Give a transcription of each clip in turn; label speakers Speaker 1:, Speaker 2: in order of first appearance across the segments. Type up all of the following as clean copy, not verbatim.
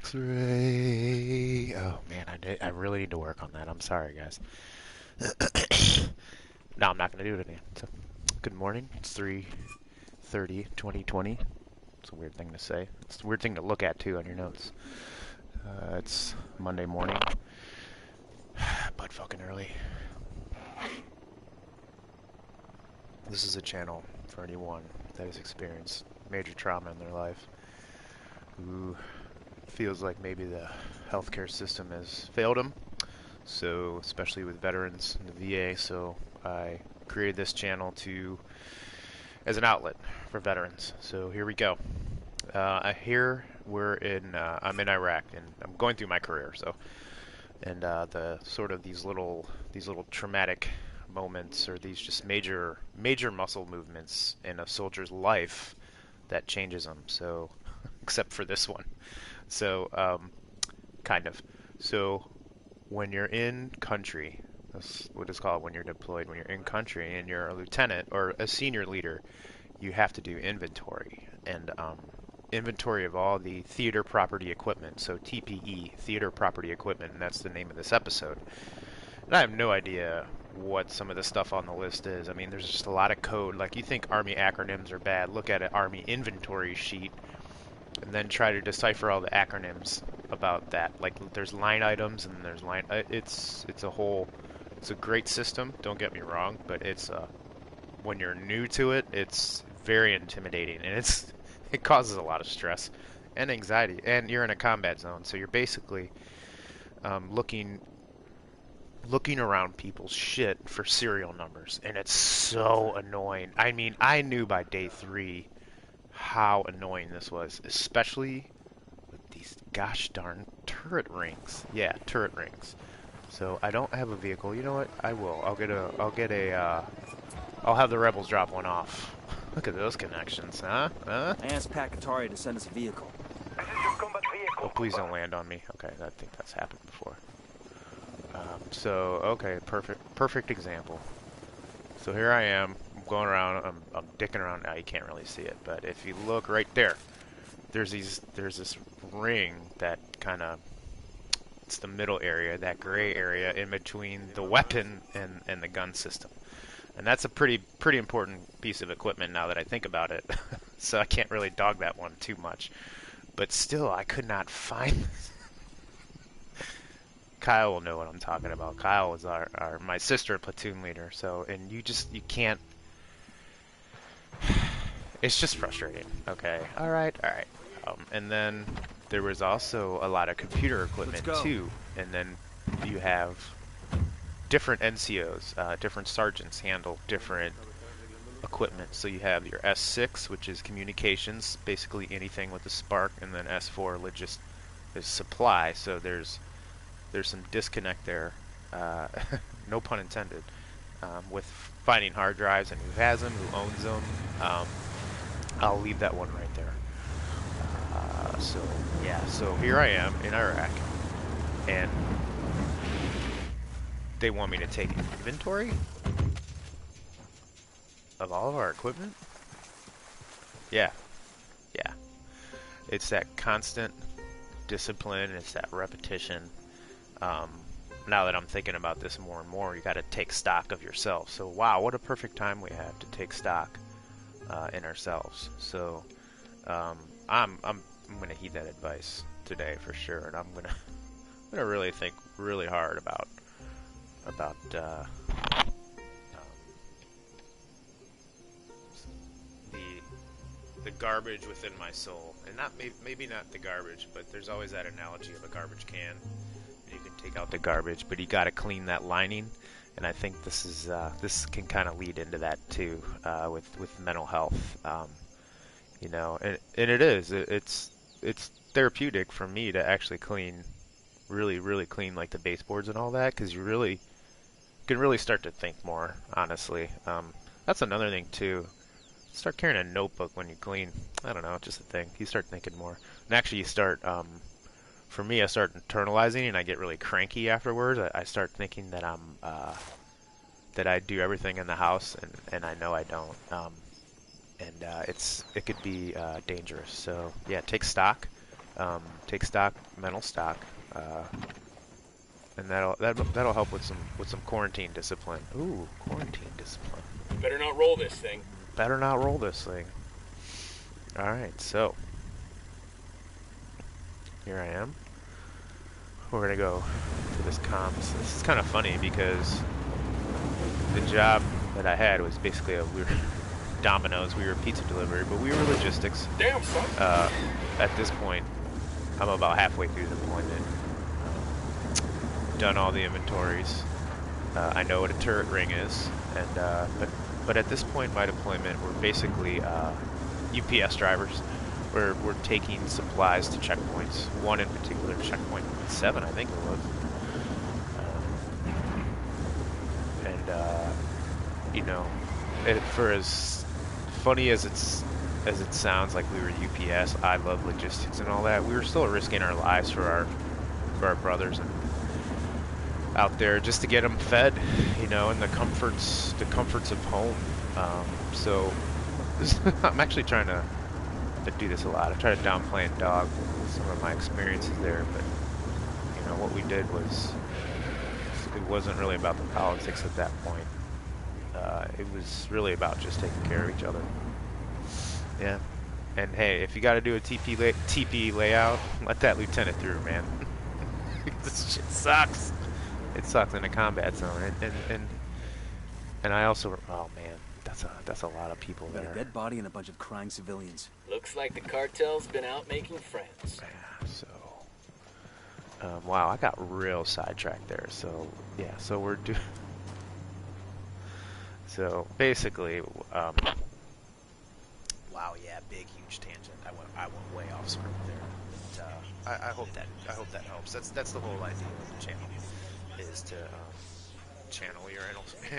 Speaker 1: X-ray. Oh man, I really need to work on that. I'm sorry, guys. No, I'm not gonna do it again. So, good morning. It's 3:30, 2020. It's a weird thing to say. It's a weird thing to look at too on your notes. It's Monday morning, but fucking early. This is a channel for anyone that has experienced major trauma in their life, who feels like maybe the healthcare system has failed them. So, especially with veterans in the VA, so I created this channel as an outlet for veterans. So here we go. Here I'm in Iraq, and I'm going through my career. So, and the sort of these little traumatic moments, or these just major muscle movements in a soldier's life that changes them. So, except for this one. So, kind of. So, when you're in country, that's what it's called when you're deployed. When you're in country and you're a lieutenant or a senior leader, you have to do inventory and inventory of all the theater property equipment. So TPE, theater property equipment, and that's the name of this episode. And I have no idea what some of the stuff on the list is. I mean, there's just a lot of code. Like, you think Army acronyms are bad, look at an Army inventory sheet and then try to decipher all the acronyms about that. Like, there's line items and there's it's a great system, don't get me wrong, but it's when you're new to it, it's very intimidating, and it causes a lot of stress and anxiety, and you're in a combat zone, so you're basically looking around people's shit for serial numbers, and it's so annoying. I mean, I knew by day 3 how annoying this was, especially with these gosh darn turret rings. Yeah, turret rings. So I don't have a vehicle. You know what? I will. I'll have the rebels drop one off. Look at those connections, huh? Huh?
Speaker 2: I asked Pakatari to send us a vehicle.
Speaker 1: Oh, please don't land on me. Okay, I think that's happened before. Okay, perfect example. So here I am. I'm going around. I'm dicking around. Now you can't really see it, but if you look right there, there's this ring that kind of, it's the middle area, that gray area in between the weapon and the gun system. And that's a pretty important piece of equipment now that I think about it. So I can't really dog that one too much. But still, I could not find Kyle will know what I'm talking about. Kyle is my sister platoon leader. So, and you can't. It's just frustrating. Okay. All right. And then there was also a lot of computer equipment too. And then you have different NCOs, different sergeants handle different equipment. So you have your S6, which is communications, basically anything with a spark, and then S4 is supply. So there's some disconnect there, no pun intended, with finding hard drives and who has them, who owns them. I'll leave that one right there. So here I am in Iraq, and they want me to take inventory of all of our equipment. Yeah. It's that constant discipline. It's that repetition. Now that I'm thinking about this more and more, you got to take stock of yourself. So wow, what a perfect time we have to take stock in ourselves. So I'm gonna heed that advice today for sure, and I'm gonna really think really hard about the garbage within my soul, and maybe not the garbage, but there's always that analogy of a garbage can. You can take out the garbage, but you got to clean that lining, and I think this can kind of lead into that too, with mental health, you know, and it's therapeutic for me to actually clean, really clean, like the baseboards and all that, because you can really start to think more, honestly. That's another thing too. Start carrying a notebook when you clean. I don't know, just a thing. You start thinking more, and actually you start. For me, I start internalizing, and I get really cranky afterwards. I start thinking that that I do everything in the house, and I know I don't. It could be dangerous. So yeah, take stock. take stock, mental stock, and that'll help with some quarantine discipline. Ooh, quarantine discipline.
Speaker 3: Better not roll this thing.
Speaker 1: Better not roll this thing. All right, so here I am. We're gonna go to this comms. This is kind of funny because the job that I had was basically we were Domino's. We were pizza delivery, but we were logistics.
Speaker 3: Damn, son.
Speaker 1: At this point, I'm about halfway through the deployment. Done all the inventories. I know what a turret ring is, and but at this point in my deployment, we're basically UPS drivers. We're taking supplies to checkpoints. One in particular, checkpoint 7, I think it was. You know, for as funny as it sounds like we were UPS, I love logistics and all that. We were still risking our lives for our brothers and out there just to get them fed, you know, and the comforts of home. So I'm actually trying to do this a lot. I try to downplay and dog some of my experiences there, but you know what we did was it wasn't really about the politics at that point. It was really about just taking care of each other. Yeah. And hey, if you got to do a TP layout, let that lieutenant through, man. This shit sucks. It sucks in a combat zone, and I also, oh man, that's a lot of people there.
Speaker 2: A dead body and a bunch of crying civilians.
Speaker 3: Looks like the cartel's been out making friends.
Speaker 1: Yeah, so, wow, I got real sidetracked there. So yeah, so we're doing. So basically, wow, yeah, big huge tangent. I went way off script there. But, I hope that helps. That's the whole idea of the channel, is to channel your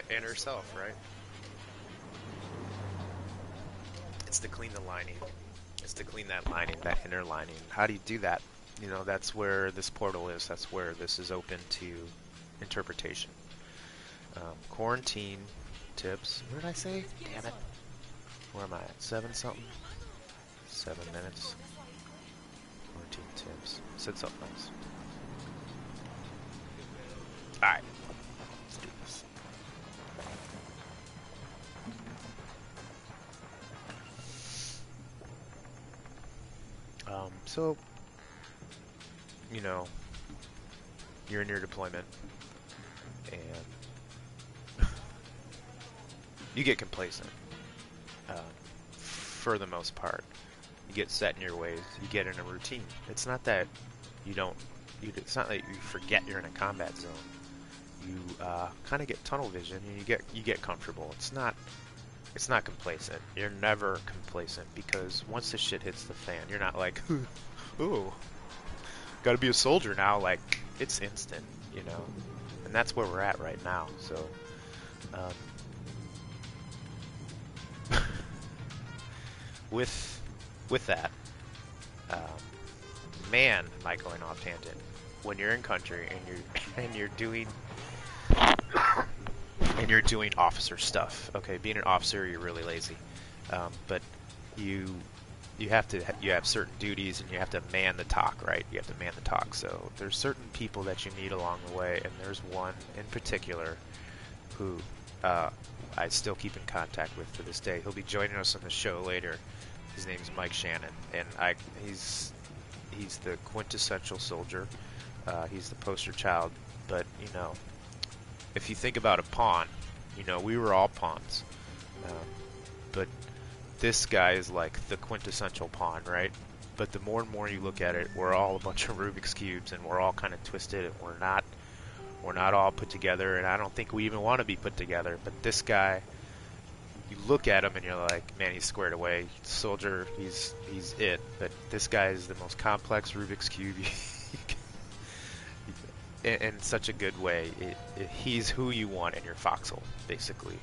Speaker 1: inner self, right? It's to clean the lining. It's to clean that lining, that inner lining. How do you do that? You know, that's where this portal is. That's where this is open to interpretation. Quarantine tips. What did I say? Damn it. Where am I at? 7 something? 7 minutes. Quarantine tips. Said something else. Alright. Let's do this. So, you know, you're in your deployment, and you get complacent, for the most part. You get set in your ways, you get in a routine. It's not that it's not that you forget you're in a combat zone. You kind of get tunnel vision, and you get comfortable. It's not complacent. You're never complacent, because once the shit hits the fan, you're not like, ooh, gotta be a soldier now. Like, it's instant, you know? And that's where we're at right now. So, with that, man, am I going off tangent. When you're in country and you're doing officer stuff. Okay, being an officer, you're really lazy, but you have certain duties, and you have to man the talk, right? You have to man the talk. So there's certain people that you meet along the way, and there's one in particular who I still keep in contact with to this day. He'll be joining us on the show later. His name's Mike Shannon, and he's the quintessential soldier. He's the poster child. But you know, if you think about a pawn, you know, we were all pawns, but this guy is like the quintessential pawn, right? But the more and more you look at it, we're all a bunch of Rubik's cubes, and we're all kind of twisted, and we're not all put together, and I don't think we even want to be put together. But this guy, you look at him and you're like, man, he's squared away. Soldier, he's it. But this guy is the most complex Rubik's cube in such a good way. He's who you want in your foxhole, basically.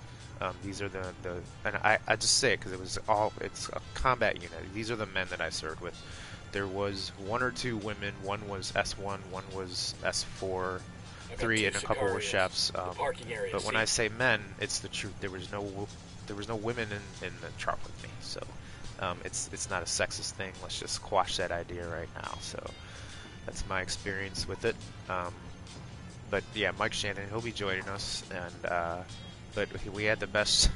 Speaker 1: These are and I just say it because it's a combat unit. These are the men that I served with. There was 1 or 2 women. One was S1, one was S4, 3, and a couple were chefs. But when I say men, it's the truth. There was no women in the truck with me. So It's not a sexist thing. Let's just quash that idea right now. So that's my experience with it. But yeah, Mike Shannon, he'll be joining us, and but we had the best.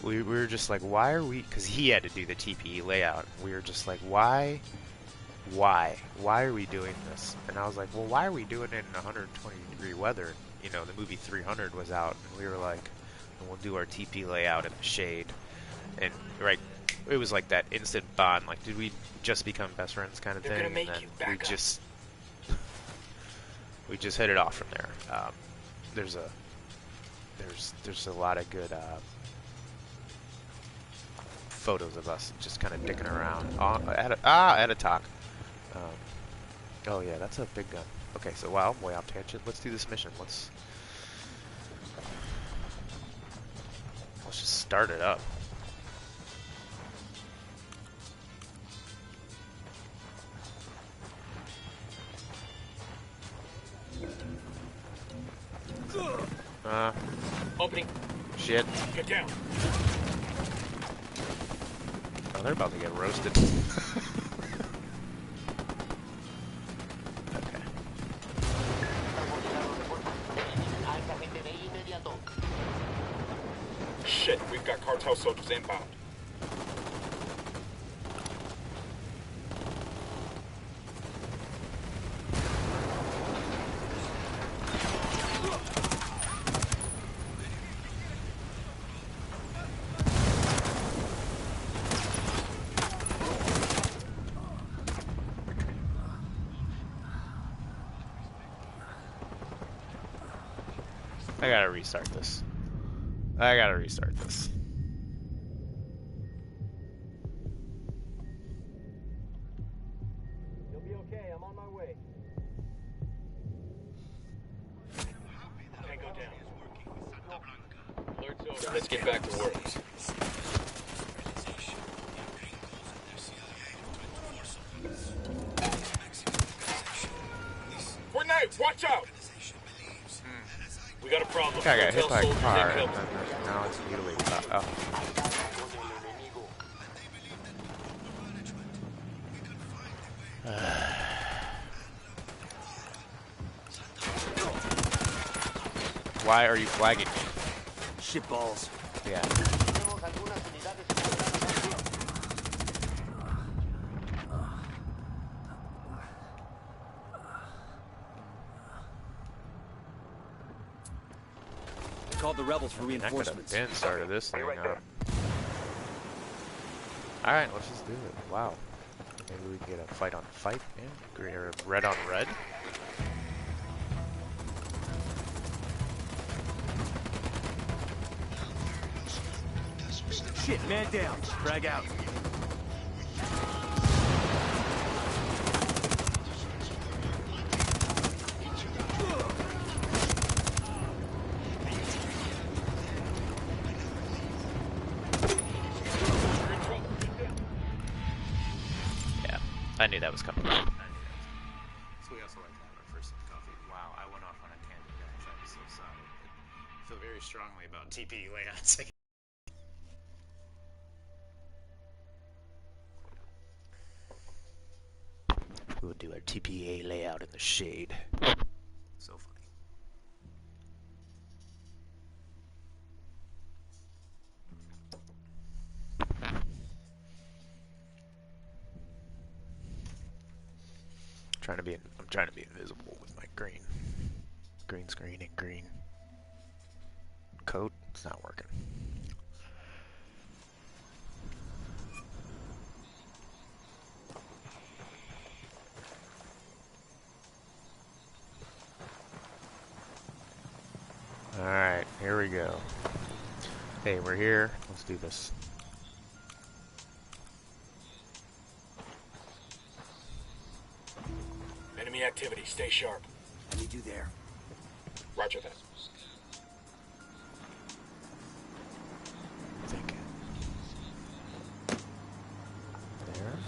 Speaker 1: We were just like, why are we? Because he had to do the TPE layout. We were just like, why are we doing this? And I was like, well, why are we doing it in 120-degree weather? You know, the movie 300 was out, and we were like, we'll do our TP layout in the shade. And right, it was like that instant bond. Like, did we just become best friends kind of
Speaker 3: They're
Speaker 1: thing?
Speaker 3: gonna make
Speaker 1: and then
Speaker 3: you back up.
Speaker 1: we just hit it off from there. There's a lot of good photos of us just kind of dicking around at a talk. Oh yeah, that's a big gun. Okay, so wow, way off tangent. Let's do this mission. Let's just start it up.
Speaker 3: Opening.
Speaker 1: Shit.
Speaker 3: Get down.
Speaker 1: Oh, they're about to get roasted. Okay.
Speaker 4: Shit, we've got cartel soldiers inbound.
Speaker 1: I gotta restart this. I gotta restart this.
Speaker 3: You'll be okay. I'm on my way. Tango down. Alert's over. Let's get back to work.
Speaker 4: Grenade, watch out!
Speaker 3: We got a problem.
Speaker 1: I got hit
Speaker 3: Hotel
Speaker 1: by a
Speaker 3: soldiers
Speaker 1: car,
Speaker 3: intel.
Speaker 1: and then now it's mutilated. Oh. Why are you flagging me?
Speaker 2: Shit balls.
Speaker 1: Yeah.
Speaker 2: Called the rebels for
Speaker 1: That could have
Speaker 2: reinforcements.
Speaker 1: been started this thing up. Alright, let's just do it. Wow. Maybe we can get a fight on fight, man. Green or red on red.
Speaker 2: Shit, man down. Frag out.
Speaker 1: Yeah, I knew that was coming. So we also like to have our first coffee. Wow, I went off on a tangent, guys. I'm so sorry. I feel very strongly about TPE layouts. We'll do our TPA layout in the shade. So funny. I'm trying to be invisible with my green screen and green coat. It's not working. Alright, here we go. Hey, we're here. Let's do this.
Speaker 4: Enemy activity, stay sharp.
Speaker 2: I need you there.
Speaker 4: Roger that.
Speaker 1: Thinking. There.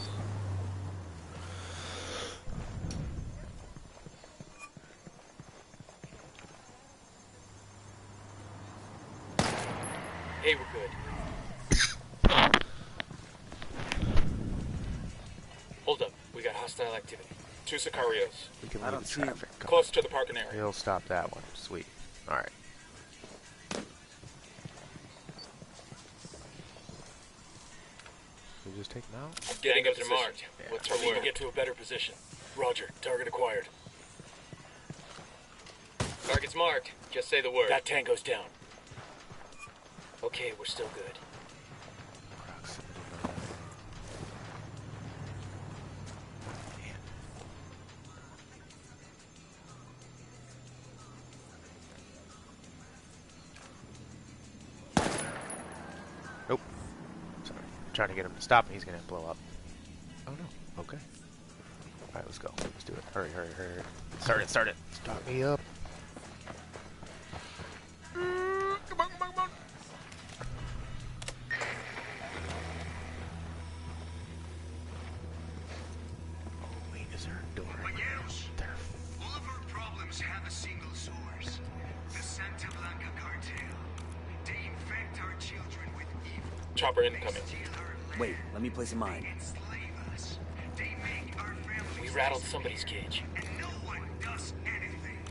Speaker 3: Hey, we're good.
Speaker 4: Hostile activity. 2 Sicarios.
Speaker 1: We can
Speaker 2: I
Speaker 1: leave
Speaker 2: don't
Speaker 1: the
Speaker 2: see 'em.
Speaker 1: traffic. Come
Speaker 4: Close to the parking
Speaker 1: on.
Speaker 4: area.
Speaker 1: He'll stop that one. Sweet. Alright. We just take them out?
Speaker 4: Getting
Speaker 3: Tangos
Speaker 4: a
Speaker 3: are
Speaker 4: position.
Speaker 3: marked.
Speaker 1: Yeah.
Speaker 3: What's
Speaker 4: I
Speaker 3: our
Speaker 4: need to
Speaker 3: word?
Speaker 4: get to a better position. Roger. Target acquired.
Speaker 3: Target's marked. Just say the word.
Speaker 4: That Tango's down. Okay, we're still good.
Speaker 1: Proximity mine. Nope. Sorry. Trying to get him to stop me. He's gonna blow up. Oh no. Okay. Alright, let's go. Let's do it. Hurry, hurry, hurry. Start it, start it. Start me up. Come on, come on, come on. Oh, wait, is there a door? There.
Speaker 5: All of our problems have a single source. The Santa Blanca cartel. They infect our children with evil.
Speaker 4: Chopper incoming.
Speaker 5: Steal our land.
Speaker 2: Wait, let me place a mine.
Speaker 5: Enslave us. They make our families
Speaker 4: We rattled somebody's cage.
Speaker 5: and no one does anything.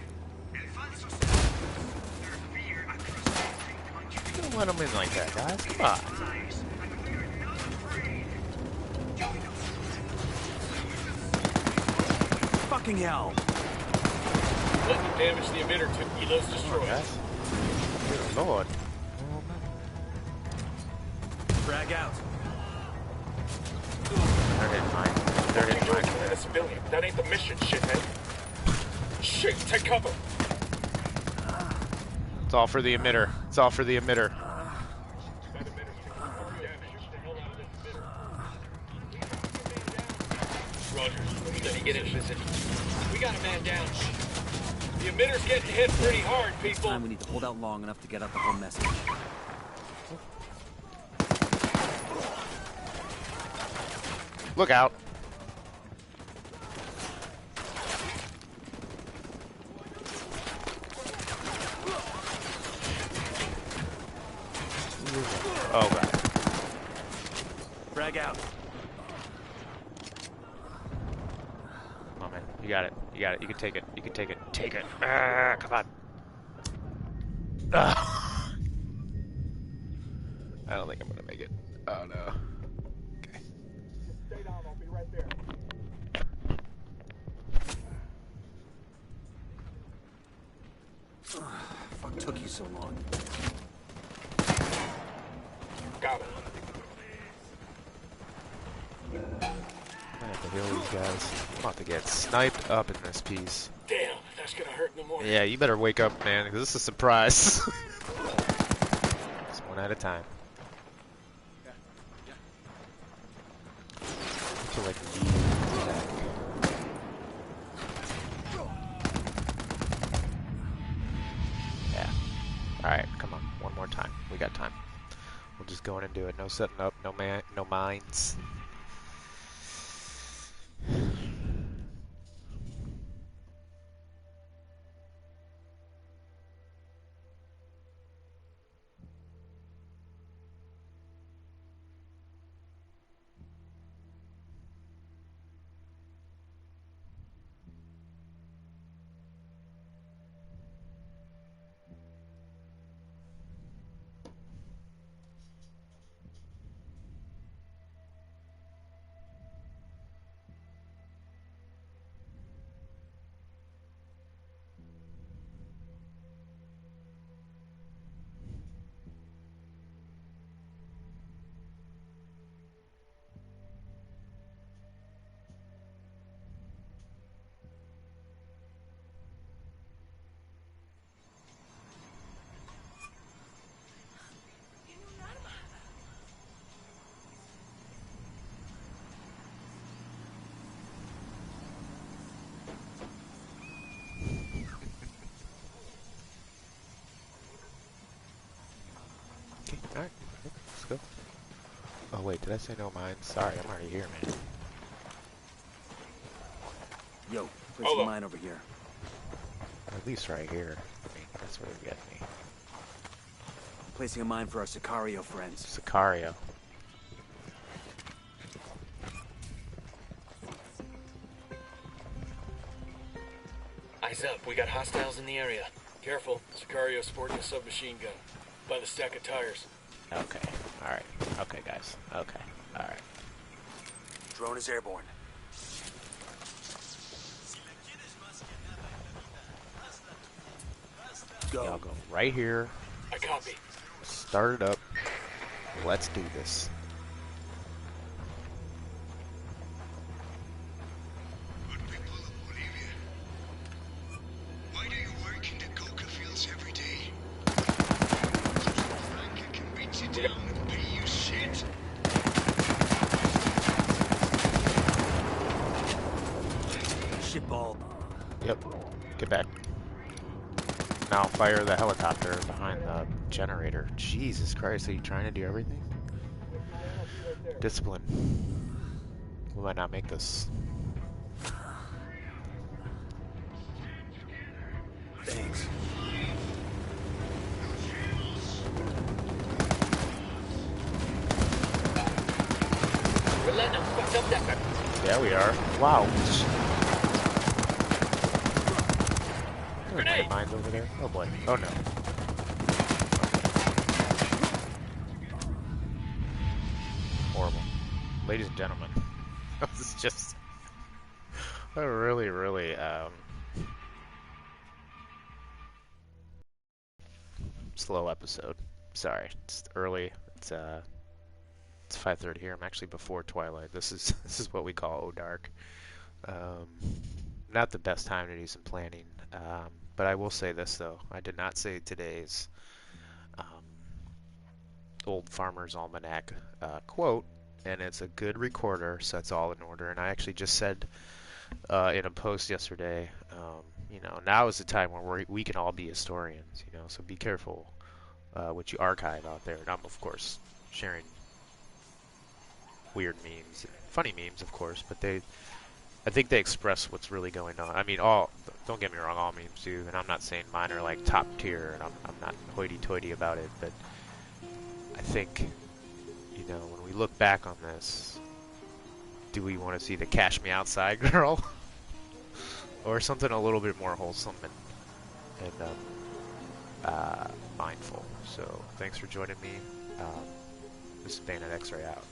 Speaker 5: El Falso their fear across every country.
Speaker 1: Don't let him in like that, guys. Come on.
Speaker 5: Lies, and we're not afraid. Join us.
Speaker 2: Fucking hell!
Speaker 4: Let them damage the emitter to Elo's destroyed.
Speaker 1: Guys. Good lord. Oh,
Speaker 2: Frag out.
Speaker 1: they're hitting mine. They're hitting
Speaker 4: You're
Speaker 1: mine.
Speaker 4: killing a civilian. That ain't the mission, shithead. Shit, take cover.
Speaker 1: It's all for the emitter. It's all for the emitter.
Speaker 4: That emitter's
Speaker 3: Roger. Steady, get in position. We got a man down. The emitter's getting hit pretty hard, people.
Speaker 2: Time we need to hold out long enough to get out the whole message.
Speaker 1: Look out. Oh god.
Speaker 2: Frag out.
Speaker 1: Come on, man. You got it. You got it. You can take it. You can take it. Take it. Ah, come on. Ah. I don't think I'm gonna make it. Oh no. Okay.
Speaker 4: Stay down, I'll be right there.
Speaker 2: Fuck took you so long.
Speaker 4: Got him.
Speaker 1: I have to heal these guys. I'm about to get sniped up in this piece.
Speaker 4: Damn, that's gonna hurt no more.
Speaker 1: Yeah, you better wake up, man, because this is a surprise. Just one at a time. To like yeah. Alright, come on. One more time. We got time. We'll just go in and do it. No setting up, no mines. Okay, alright. Let's go. Oh wait, did I say no mines? Sorry, I'm already here, man.
Speaker 2: Yo, place
Speaker 4: Hold
Speaker 2: a
Speaker 4: on.
Speaker 2: mine over here.
Speaker 1: At least right here. I mean, that's where they get me.
Speaker 2: Placing a mine for our Sicario friends.
Speaker 1: Sicario.
Speaker 3: Ease up. We got hostiles in the area. Careful. Sicario sporting a submachine gun. By the stack of tires.
Speaker 1: Okay. Alright. Okay, guys. Okay. Alright.
Speaker 2: Drone is airborne. Go.
Speaker 1: Y'all go right here.
Speaker 3: I copy.
Speaker 1: Start it up. Let's do this.
Speaker 5: Good people of Bolivia. Why do you work in the coca fields every day? Blanca can beat you down and pay you shit.
Speaker 2: Shitball.
Speaker 1: Yep. Get back. Now fire the helicopter behind the generator. Jesus Christ, are you trying to do everything? Discipline. We might not make this.
Speaker 2: Thanks.
Speaker 3: We're letting them fuck up that.
Speaker 1: Yeah, we are. Wow.
Speaker 3: Grenade!
Speaker 1: Mines over there. Oh boy. Oh no. Horrible. Ladies and gentlemen, this is just a really, slow episode. Sorry, it's early. It's 5:30 here. I'm actually before twilight. This is what we call O Dark. Not the best time to do some planning. But I will say this though, I did not say today's Old Farmer's Almanac quote, and it's a good recorder, so it's all in order. And I actually just said in a post yesterday, you know, now is the time where we can all be historians, you know, so be careful what you archive out there. And I'm, of course, sharing weird memes, funny memes, of course, but I think they express what's really going on. I mean, don't get me wrong, all memes do, and I'm not saying mine are like top tier, and I'm not hoity-toity about it, but I think, you know, when we look back on this, do we want to see the Cash Me Outside girl? Or something a little bit more wholesome and mindful. So, thanks for joining me. This is Bayonet X-Ray out.